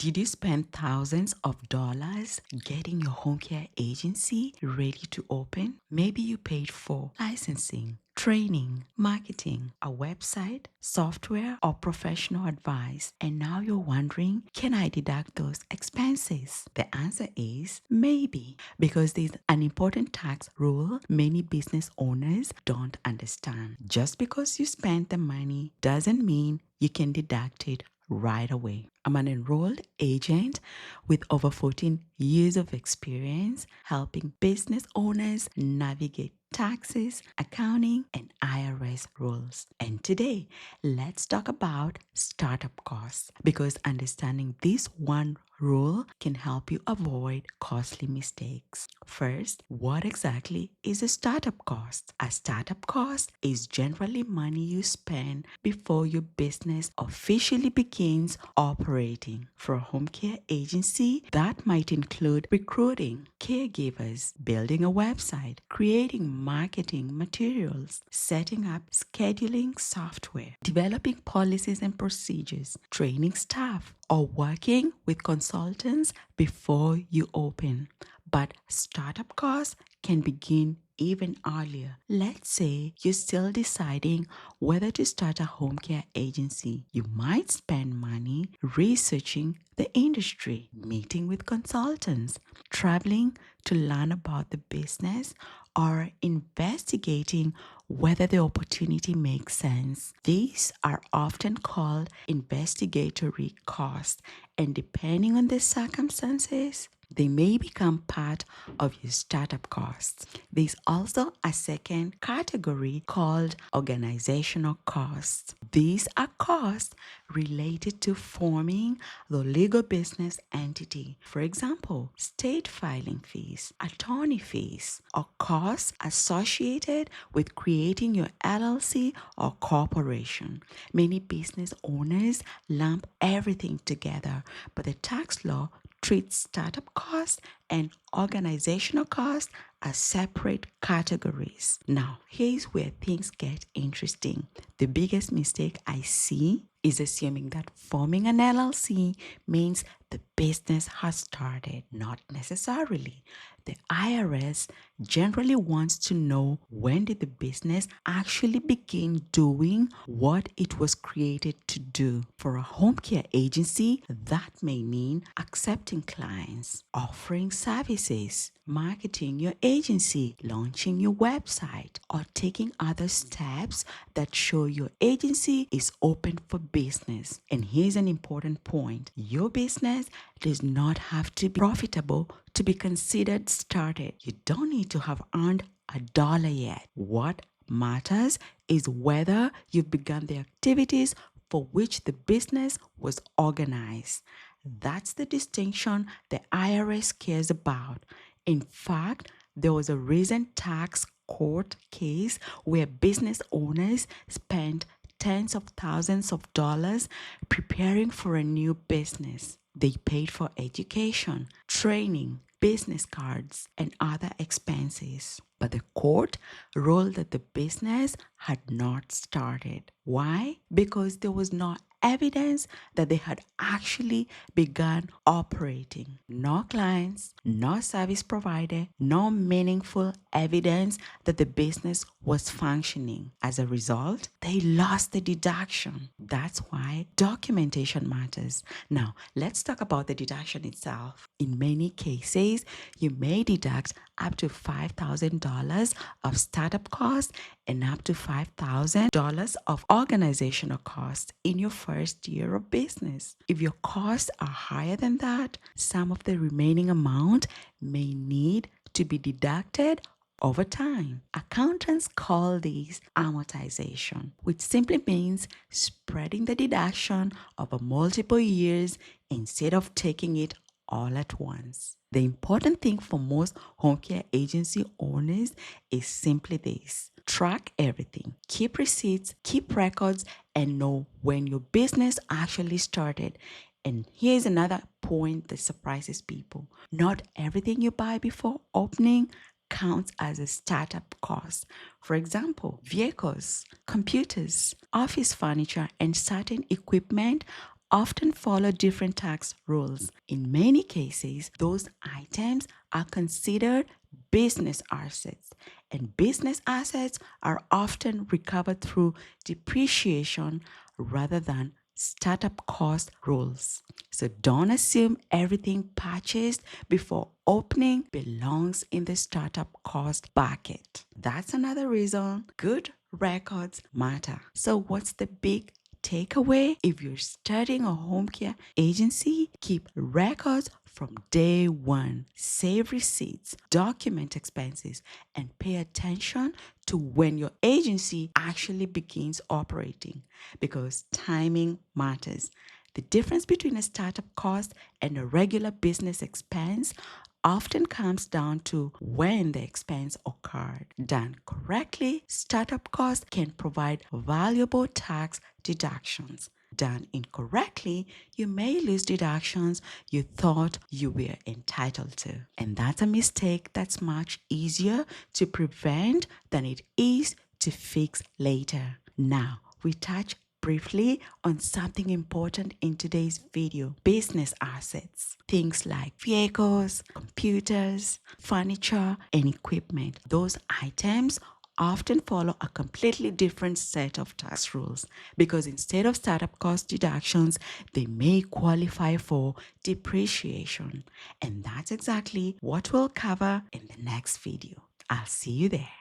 Did you spend thousands of dollars getting your home care agency ready to open? Maybe you paid for licensing, training, marketing, a website, software, or professional advice, and now you're wondering, can I deduct those expenses? The answer is maybe, because there's an important tax rule many business owners don't understand. Just because you spent the money doesn't mean you can deduct it right away. I'm an enrolled agent with over 14 years of experience helping business owners navigate taxes, accounting, and IRS rules. And today, let's talk about startup costs, because understanding this one rule can help you avoid costly mistakes. First, what exactly is a startup cost? A startup cost is generally money you spend before your business officially begins operating. For a home care agency, that might include recruiting caregivers, building a website, creating marketing materials, setting up scheduling software, developing policies and procedures, training staff, or working with consultants before you open. But startup costs can begin even earlier. Let's say you're still deciding whether to start a home care agency. You might spend money researching the industry, meeting with consultants, traveling to learn about the business, or investigating whether the opportunity makes sense. These are often called investigatory costs, and depending on the circumstances, they may become part of your startup costs. There's also a second category called organizational costs. These are costs related to forming the legal business entity. For example, state filing fees, attorney fees, or costs associated with creating your LLC or corporation. Many business owners lump everything together, but the tax law treats startup costs and organizational costs as separate categories. Now, here's where things get interesting. The biggest mistake I see is assuming that forming an LLC means the business has started. Not necessarily. The IRS generally wants to know, when did the business actually begin doing what it was created to do. For a home care agency, that may mean accepting clients, offering services, marketing your agency, launching your website, or taking other steps that show your agency is open for business. And here's an important point. Your business does not have to be profitable to be considered started. You don't need to have earned $1 yet. What matters is whether you've begun the activities for which the business was organized. That's the distinction the IRS cares about. In fact, there was a recent tax court case where business owners spent tens of thousands of dollars preparing for a new business. They paid for education, training, business cards, and other expenses. But the court ruled that the business had not started. Why? Because there was no evidence that they had actually begun operating. No clients, no service provider, no meaningful evidence that the business was functioning. As a result, they lost the deduction. That's why documentation matters. Now, let's talk about the deduction itself. In many cases, you may deduct up to $5,000 of startup costs and up to $5,000 of organizational costs in your first year of business. If your costs are higher than that, some of the remaining amount may need to be deducted over time. Accountants call this amortization, which simply means spreading the deduction over multiple years instead of taking it all at once. The important thing for most home care agency owners is simply this: track everything, keep receipts, keep records, and know when your business actually started. And here's another point that surprises people. Not everything you buy before opening counts as a startup cost. For example, vehicles, computers, office furniture, and certain equipment often follow different tax rules. In many cases, those items are considered business assets, and business assets are often recovered through depreciation rather than startup cost rules. So don't assume everything purchased before opening belongs in the startup cost bucket. That's another reason good records matter. So what's the big takeaway? If you're starting a home care agency, keep records from day one. Save receipts, document expenses, and pay attention to when your agency actually begins operating because timing matters. The difference between a startup cost and a regular business expense often comes down to when the expense occurred. Done correctly, startup costs can provide valuable tax deductions. Done incorrectly, you may lose deductions you thought you were entitled to. And that's a mistake that's much easier to prevent than it is to fix later. Now, we touch briefly on something important in today's video: business assets. Things like vehicles, computers, furniture, and equipment. Those items often follow a completely different set of tax rules because instead of startup cost deductions, they may qualify for depreciation. And that's exactly what we'll cover in the next video. I'll see you there.